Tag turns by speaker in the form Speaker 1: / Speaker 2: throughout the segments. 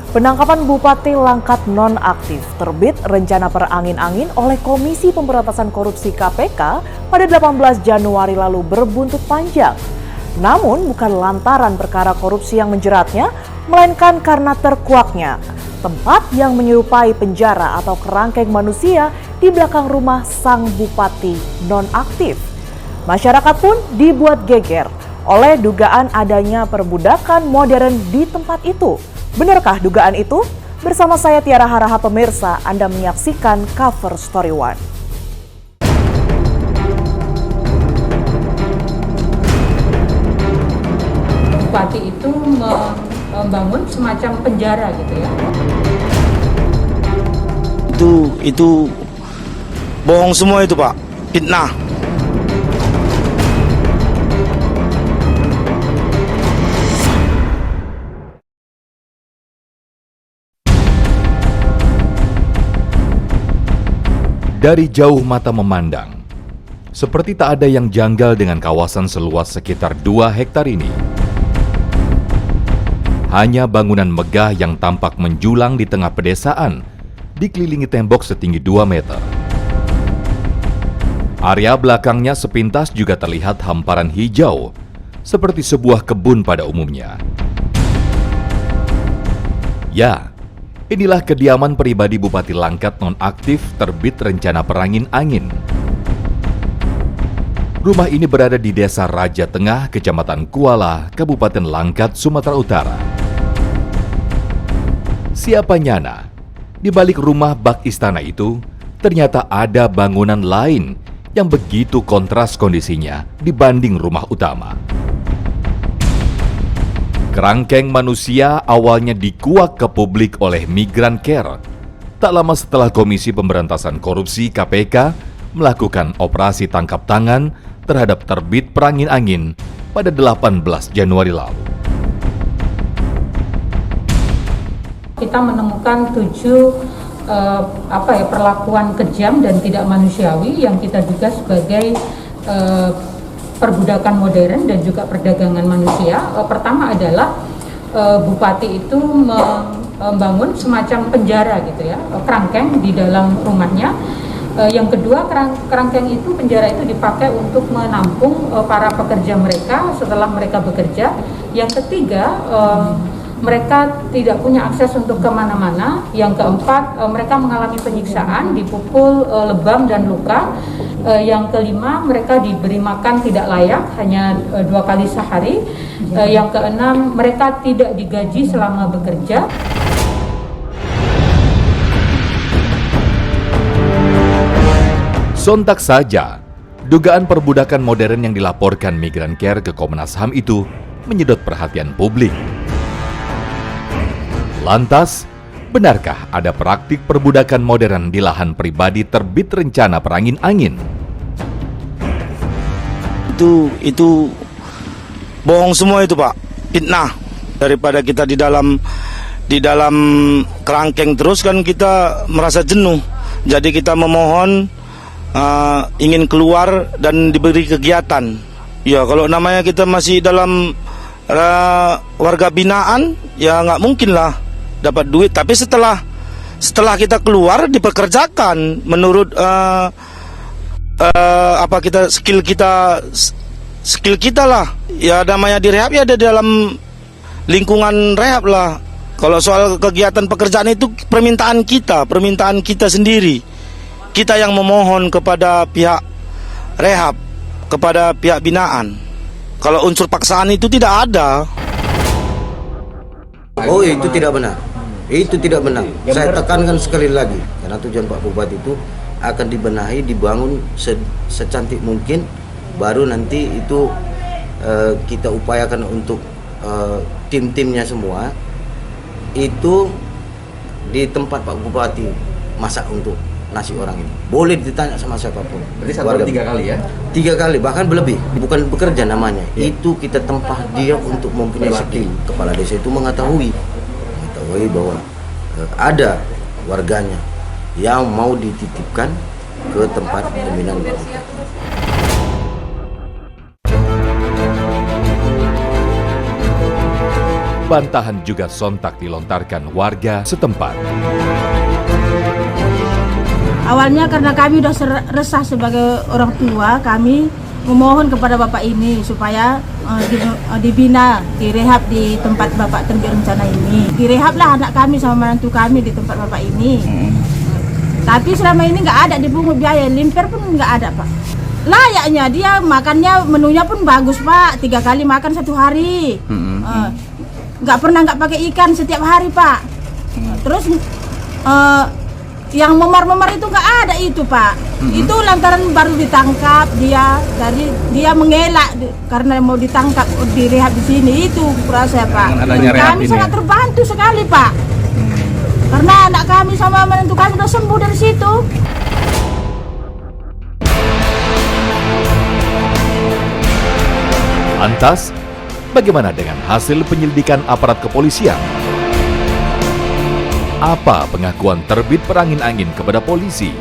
Speaker 1: Penangkapan Bupati Langkat nonaktif terbit rencana perangin-angin oleh Komisi Pemberantasan Korupsi KPK pada 18 Januari lalu berbuntut panjang. Namun bukan lantaran perkara korupsi yang menjeratnya, melainkan karena terkuaknya tempat yang menyerupai penjara atau kerangkeng manusia di belakang rumah sang Bupati nonaktif. Masyarakat pun dibuat geger oleh dugaan adanya perbudakan modern di tempat itu. Benarkah dugaan itu? Bersama saya Tiara Haraha pemirsa, Anda menyaksikan Cover Story One.
Speaker 2: Bupati itu membangun semacam penjara gitu ya.
Speaker 3: Itu bohong semua itu, Pak. Fitnah.
Speaker 4: Dari jauh mata memandang, seperti tak ada yang janggal dengan kawasan seluas sekitar 2 hektar ini. Hanya bangunan megah yang tampak menjulang di tengah pedesaan, dikelilingi tembok setinggi 2 meter. Area belakangnya sepintas juga terlihat hamparan hijau, seperti sebuah kebun pada umumnya. Ya, inilah kediaman pribadi Bupati Langkat nonaktif terbit rencana perangin-angin. Rumah ini berada di Desa Raja Tengah, Kecamatan Kuala, Kabupaten Langkat, Sumatera Utara. Siapa nyana, di balik rumah bak istana itu, ternyata ada bangunan lain yang begitu kontras kondisinya dibanding rumah utama. Kerangkeng manusia awalnya dikuak ke publik oleh Migran Care. Tak lama setelah Komisi Pemberantasan Korupsi KPK melakukan operasi tangkap tangan terhadap terbit perangin-angin pada 18 Januari lalu.
Speaker 2: Kita menemukan 7 perlakuan kejam dan tidak manusiawi yang kita duga sebagai perbudakan modern dan juga perdagangan manusia. Pertama adalah Bupati itu membangun semacam penjara gitu ya, kerangkeng di dalam rumahnya. Yang kedua, kerangkeng itu, penjara itu dipakai untuk menampung para pekerja mereka setelah mereka bekerja. Yang ketiga, mereka tidak punya akses untuk kemana-mana. Yang keempat, mereka mengalami penyiksaan, dipukul, lebam dan luka. Yang kelima, mereka diberi makan tidak layak, hanya 2 kali sehari. Yang keenam, mereka tidak digaji selama bekerja.
Speaker 4: Sontak saja, dugaan perbudakan modern yang dilaporkan Migran Care ke Komnas HAM itu menyedot perhatian publik. Lantas, benarkah ada praktik perbudakan modern di lahan pribadi terbit rencana perangin-angin?
Speaker 3: Itu bohong semua itu, Pak. Fitnah. Daripada kita di dalam kerangkeng terus kan kita merasa jenuh. Jadi kita memohon ingin keluar dan diberi kegiatan. Ya, kalau namanya kita masih dalam warga binaan, ya nggak mungkin lah dapat duit. Tapi setelah kita keluar dipekerjakan menurut skill kita lah. Ya namanya di rehab ya ada dalam lingkungan rehab lah. Kalau soal kegiatan pekerjaan itu permintaan kita sendiri. Kita yang memohon kepada pihak rehab, kepada pihak binaan. Kalau unsur paksaan itu tidak ada.
Speaker 5: Oh, itu tidak benar. Itu tidak benar. Saya tekankan sekali lagi, karena tujuan Pak Bupati itu akan dibenahi, dibangun secantik mungkin, baru nanti itu kita upayakan untuk tim-timnya semua itu di tempat Pak Bupati masak untuk nasi orang ini. Boleh ditanya sama siapapun.
Speaker 6: Berarti 1 kali 3 kali ya?
Speaker 5: 3 kali, bahkan berlebih. Bukan bekerja namanya. Itu kita tempah dia untuk mempunyai skill. Kepala desa itu mengetahui bahwa ada warganya yang mau dititipkan ke tempat pembinaan Pak Bupati.
Speaker 4: Bantahan juga sontak dilontarkan warga setempat.
Speaker 6: Awalnya karena kami sudah resah sebagai orang tua, kami memohon kepada Bapak ini supaya dibina, direhab di tempat Bapak terbit rencana ini. Direhablah anak kami sama menantu kami di tempat Bapak ini. Tapi selama ini nggak ada dipungut biaya, limper pun nggak ada, Pak. Layaknya dia makannya, menunya pun bagus, Pak. 3 kali makan 1 hari. Nggak pernah nggak pakai ikan setiap hari, Pak. Terus yang memar-memar itu nggak ada itu, Pak. Itu lantaran baru ditangkap dia mengelak karena mau ditangkap direhab di sini. Itu proses, Pak. Kami sangat terbantu sekali, Pak. Karena anak kami sama menantu kami udah sembuh dari situ.
Speaker 4: Lantas, bagaimana dengan hasil penyelidikan aparat kepolisian? Apa pengakuan terbit perangin-angin kepada polisi?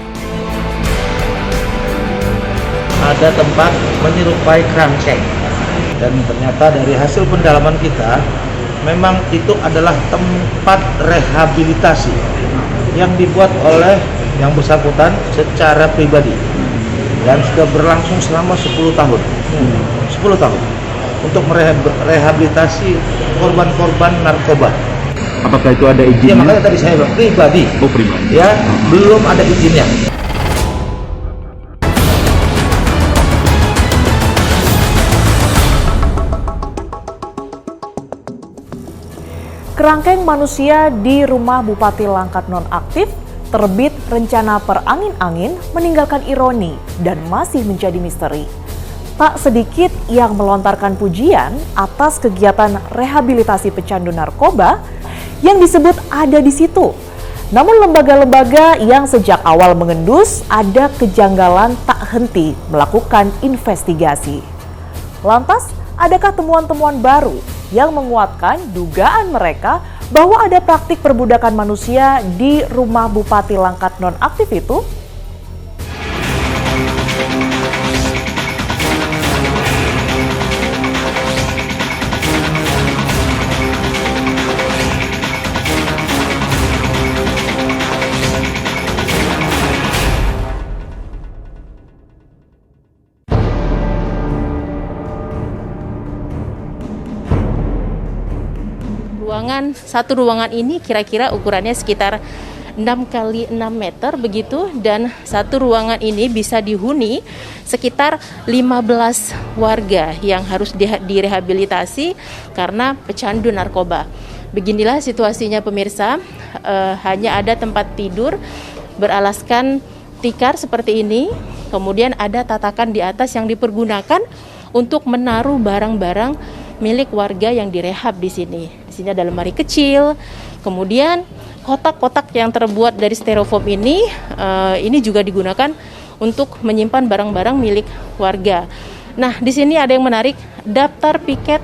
Speaker 7: Ada tempat menyerupai kerangkeng, dan ternyata dari hasil pendalaman kita memang itu adalah tempat rehabilitasi yang dibuat oleh yang bersangkutan secara pribadi dan sudah berlangsung selama 10 tahun. 10 tahun untuk merehabilitasi korban-korban narkoba.
Speaker 8: Apakah itu ada
Speaker 7: Ya
Speaker 8: izinnya?
Speaker 7: makanya tadi saya bilang pribadi.
Speaker 8: Oh, pribadi.
Speaker 7: Ya, belum ada izinnya.
Speaker 1: Kerangkeng manusia di rumah Bupati Langkat nonaktif terbit rencana perangin-angin meninggalkan ironi dan masih menjadi misteri. Tak sedikit yang melontarkan pujian atas kegiatan rehabilitasi pecandu narkoba yang disebut ada di situ. Namun lembaga-lembaga yang sejak awal mengendus ada kejanggalan tak henti melakukan investigasi. Lantas, adakah temuan-temuan baru yang menguatkan dugaan mereka bahwa ada praktik perbudakan manusia di rumah Bupati Langkat nonaktif itu?
Speaker 9: Satu ruangan ini kira-kira ukurannya sekitar 6 kali 6 meter begitu, dan satu ruangan ini bisa dihuni sekitar 15 warga yang harus direhabilitasi karena pecandu narkoba. Beginilah situasinya pemirsa, hanya ada tempat tidur beralaskan tikar seperti ini, kemudian ada tatakan di atas yang dipergunakan untuk menaruh barang-barang milik warga yang direhab di sini. Di sini ada lemari kecil, kemudian kotak-kotak yang terbuat dari styrofoam ini juga digunakan untuk menyimpan barang-barang milik warga. Nah, di sini ada yang menarik, daftar piket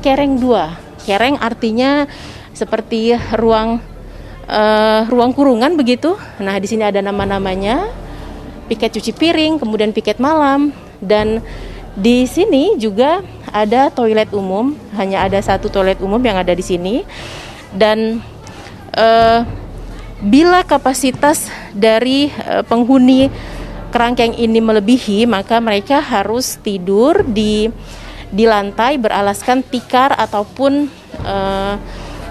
Speaker 9: kereng 2. Kereng artinya seperti ruang kurungan begitu. Nah, di sini ada nama-namanya, piket cuci piring, kemudian piket malam, dan di sini juga ada toilet umum, hanya ada satu toilet umum yang ada di sini. Dan bila kapasitas dari penghuni kerangkeng ini melebihi, maka mereka harus tidur di lantai beralaskan tikar ataupun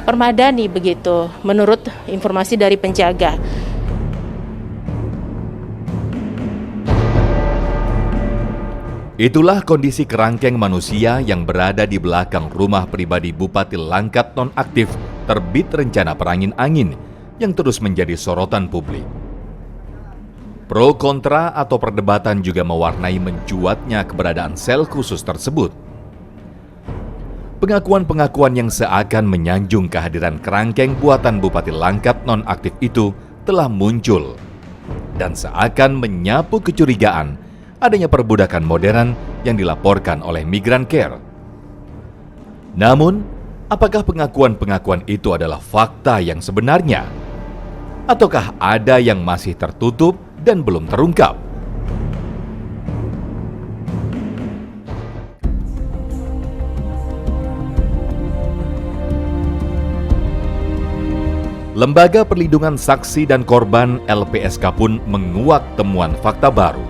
Speaker 9: permadani begitu, menurut informasi dari penjaga.
Speaker 4: Itulah kondisi kerangkeng manusia yang berada di belakang rumah pribadi Bupati Langkat nonaktif terbit rencana perangin-angin yang terus menjadi sorotan publik. Pro kontra atau perdebatan juga mewarnai mencuatnya keberadaan sel khusus tersebut. Pengakuan-pengakuan yang seakan menyanjung kehadiran kerangkeng buatan Bupati Langkat nonaktif itu telah muncul dan seakan menyapu kecurigaan adanya perbudakan modern yang dilaporkan oleh Migran Care. Namun, apakah pengakuan-pengakuan itu adalah fakta yang sebenarnya? Ataukah ada yang masih tertutup dan belum terungkap? Lembaga Perlindungan Saksi dan Korban LPSK pun menguak temuan fakta baru.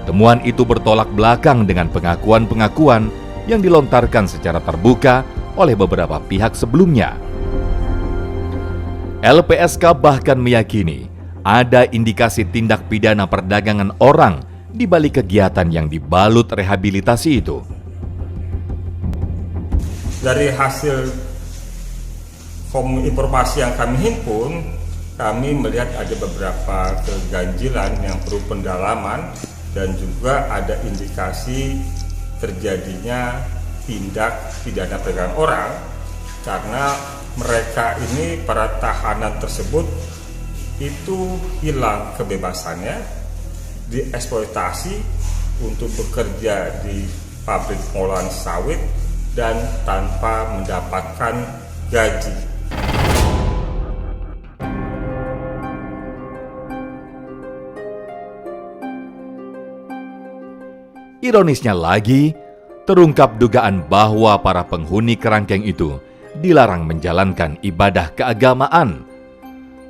Speaker 4: Temuan itu bertolak belakang dengan pengakuan-pengakuan yang dilontarkan secara terbuka oleh beberapa pihak sebelumnya. LPSK bahkan meyakini ada indikasi tindak pidana perdagangan orang di balik kegiatan yang dibalut rehabilitasi itu.
Speaker 8: Dari hasil informasi yang kami himpun, kami melihat ada beberapa keganjilan yang perlu pendalaman dan juga ada indikasi terjadinya tindak pidana perdagangan orang karena mereka ini, para tahanan tersebut itu hilang kebebasannya, dieksploitasi untuk bekerja di pabrik pengolahan sawit dan tanpa mendapatkan gaji.
Speaker 4: Ironisnya lagi, terungkap dugaan bahwa para penghuni kerangkeng itu dilarang menjalankan ibadah keagamaan,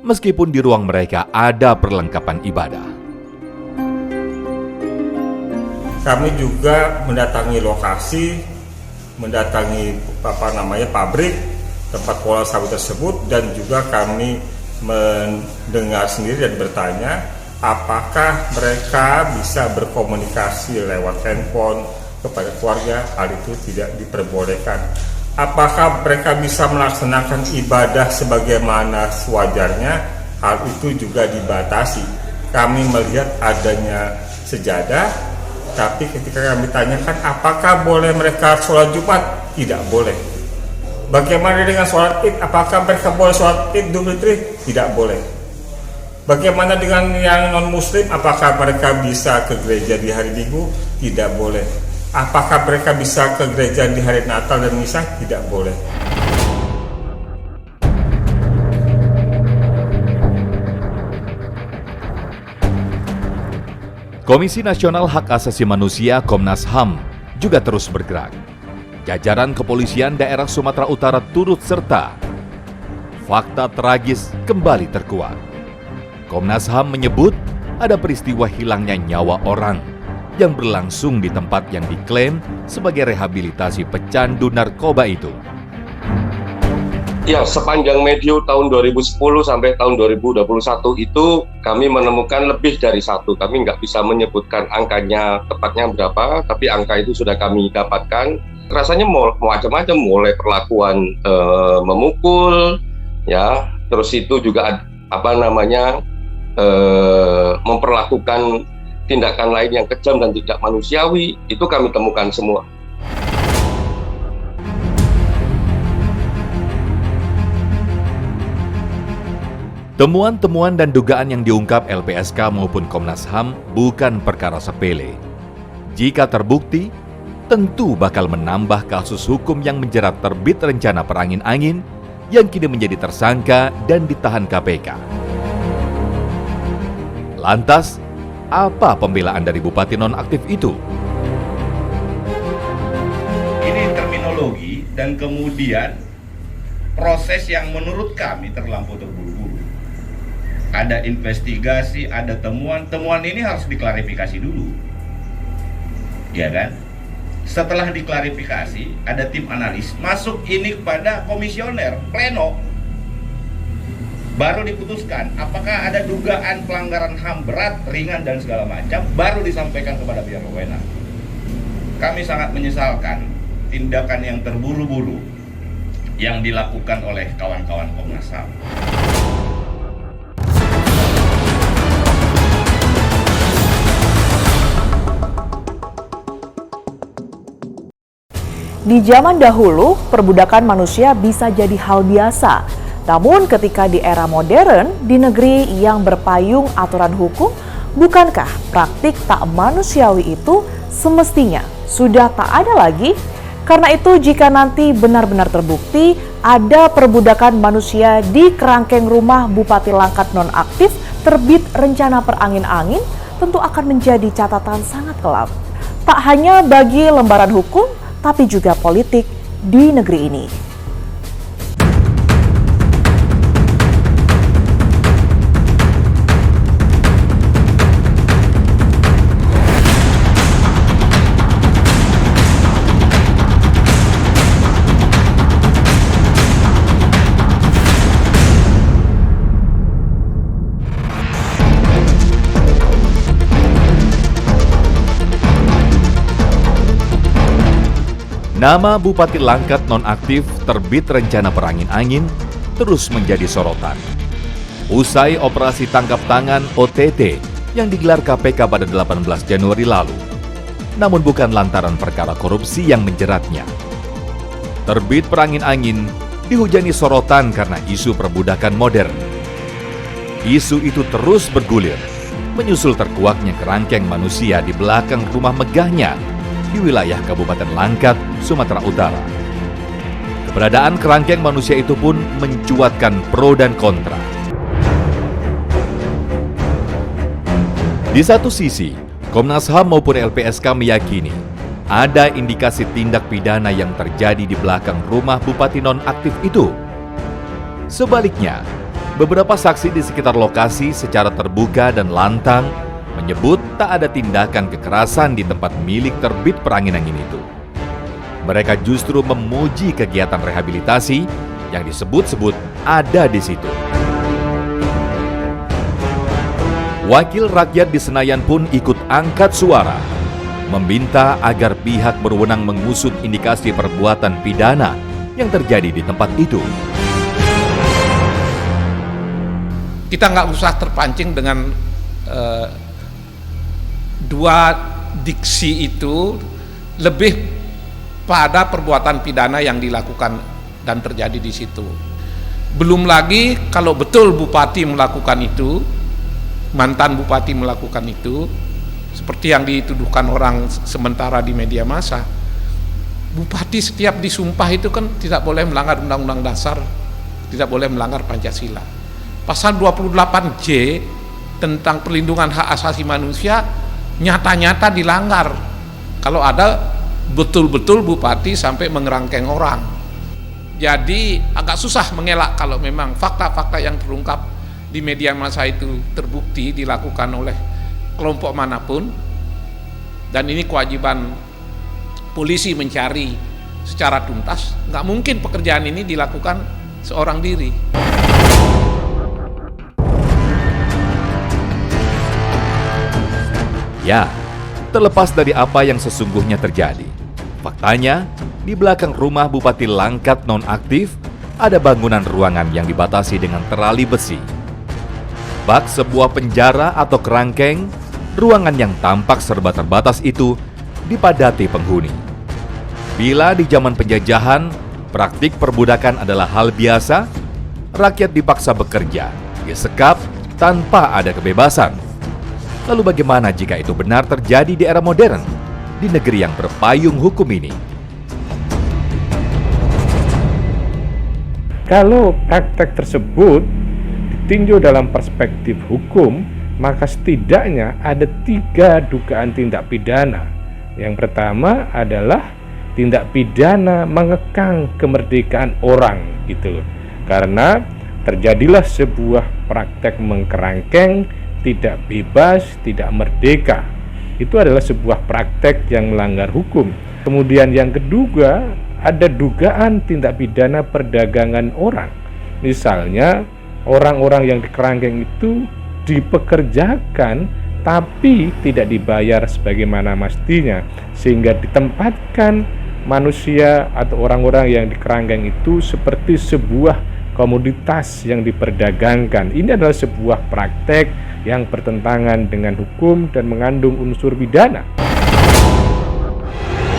Speaker 4: meskipun di ruang mereka ada perlengkapan ibadah.
Speaker 8: Kami juga mendatangi lokasi, mendatangi pabrik tempat pengolahan sawit tersebut, dan juga kami mendengar sendiri dan bertanya apakah mereka bisa berkomunikasi lewat handphone kepada keluarga. Hal itu tidak diperbolehkan. Apakah mereka bisa melaksanakan ibadah sebagaimana sewajarnya? Hal itu juga dibatasi. Kami melihat adanya sejadah, tapi ketika kami tanyakan apakah boleh mereka sholat Jumat? Tidak boleh. Bagaimana dengan sholat Id? Apakah mereka boleh sholat Id Idul Fitri? Tidak boleh. Bagaimana dengan yang non-muslim? Apakah mereka bisa ke gereja di hari Minggu? Tidak boleh. Apakah mereka bisa ke gereja di hari Natal dan Misa? Tidak boleh.
Speaker 4: Komisi Nasional Hak Asasi Manusia Komnas HAM juga terus bergerak. Jajaran kepolisian daerah Sumatera Utara turut serta. Fakta tragis kembali terkuak. Komnas HAM menyebut ada peristiwa hilangnya nyawa orang yang berlangsung di tempat yang diklaim sebagai rehabilitasi pecandu narkoba itu.
Speaker 10: Ya, sepanjang medio tahun 2010 sampai tahun 2021 itu kami menemukan lebih dari satu. Kami nggak bisa menyebutkan angkanya tepatnya berapa, tapi angka itu sudah kami dapatkan. Rasanya macam-macam, mulai perlakuan memukul, ya, terus itu juga memperlakukan tindakan lain yang kejam dan tidak manusiawi, itu kami temukan semua.
Speaker 4: Temuan-temuan dan dugaan yang diungkap LPSK maupun Komnas HAM bukan perkara sepele. Jika terbukti, tentu bakal menambah kasus hukum yang menjerat terbit rencana perangin-angin yang kini menjadi tersangka dan ditahan KPK. Lantas, apa pembelaan dari Bupati nonaktif itu?
Speaker 11: Ini terminologi dan kemudian proses yang menurut kami terlampau terburu-buru. Ada investigasi, ada temuan ini harus diklarifikasi dulu. Ya kan? Setelah diklarifikasi, ada tim analis, masuk ini kepada komisioner, pleno. Baru diputuskan apakah ada dugaan pelanggaran HAM berat, ringan, dan segala macam, baru disampaikan kepada pihak berwenang. Kami sangat menyesalkan tindakan yang terburu-buru yang dilakukan oleh kawan-kawan Komnas HAM.
Speaker 1: Di zaman dahulu, perbudakan manusia bisa jadi hal biasa. Namun ketika di era modern, di negeri yang berpayung aturan hukum, bukankah praktik tak manusiawi itu semestinya sudah tak ada lagi? Karena itu jika nanti benar-benar terbukti ada perbudakan manusia di kerangkeng rumah Bupati Langkat nonaktif terbit rencana perangin-angin, tentu akan menjadi catatan sangat kelam. Tak hanya bagi lembaran hukum, tapi juga politik di negeri ini.
Speaker 4: Nama Bupati Langkat nonaktif terbit rencana perangin-angin terus menjadi sorotan. Usai operasi tangkap tangan OTT yang digelar KPK pada 18 Januari lalu, namun bukan lantaran perkara korupsi yang menjeratnya. Terbit perangin-angin dihujani sorotan karena isu perbudakan modern. Isu itu terus bergulir, menyusul terkuaknya kerangkeng manusia di belakang rumah megahnya di wilayah Kabupaten Langkat, Sumatera Utara. Keberadaan kerangkeng manusia itu pun mencuatkan pro dan kontra. Di satu sisi, Komnas HAM maupun LPSK meyakini ada indikasi tindak pidana yang terjadi di belakang rumah Bupati nonaktif itu. Sebaliknya, beberapa saksi di sekitar lokasi secara terbuka dan lantang menyebut tak ada tindakan kekerasan di tempat milik terbit perangin-angin itu. Mereka justru memuji kegiatan rehabilitasi yang disebut-sebut ada di situ. Wakil rakyat di Senayan pun ikut angkat suara, meminta agar pihak berwenang mengusut indikasi perbuatan pidana yang terjadi di tempat itu.
Speaker 12: Kita nggak usah terpancing dengan dua diksi itu, lebih pada perbuatan pidana yang dilakukan dan terjadi di situ. Belum lagi kalau betul bupati melakukan itu, mantan bupati melakukan itu, seperti yang dituduhkan orang sementara di media massa, bupati setiap disumpah itu kan tidak boleh melanggar Undang-Undang Dasar, tidak boleh melanggar Pancasila. Pasal 28J tentang perlindungan hak asasi manusia nyata-nyata dilanggar kalau ada betul-betul bupati sampai mengerangkeng orang. Jadi agak susah mengelak kalau memang fakta-fakta yang terungkap di media massa itu terbukti dilakukan oleh kelompok manapun, dan ini kewajiban polisi mencari secara tuntas. Nggak mungkin pekerjaan ini dilakukan seorang diri.
Speaker 4: Ya, terlepas dari apa yang sesungguhnya terjadi, faktanya di belakang rumah Bupati Langkat nonaktif ada bangunan ruangan yang dibatasi dengan terali besi. Bak sebuah penjara atau kerangkeng, ruangan yang tampak serba terbatas itu dipadati penghuni. Bila di zaman penjajahan, praktik perbudakan adalah hal biasa, rakyat dipaksa bekerja, disekap tanpa ada kebebasan. Lalu bagaimana jika itu benar terjadi di era modern, di negeri yang berpayung hukum ini?
Speaker 13: Kalau praktek tersebut ditinjau dalam perspektif hukum, maka setidaknya ada 3 dugaan tindak pidana. Yang pertama adalah tindak pidana mengekang kemerdekaan orang, gitu. Karena terjadilah sebuah praktek mengkerangkeng, tidak bebas, tidak merdeka. Itu adalah sebuah praktek yang melanggar hukum. Kemudian yang kedua, ada dugaan tindak pidana perdagangan orang. Misalnya, orang-orang yang dikerangkeng itu dipekerjakan tapi tidak dibayar sebagaimana mestinya, sehingga ditempatkan manusia atau orang-orang yang dikerangkeng itu seperti sebuah komoditas yang diperdagangkan. Ini adalah sebuah praktek yang bertentangan dengan hukum dan mengandung unsur pidana.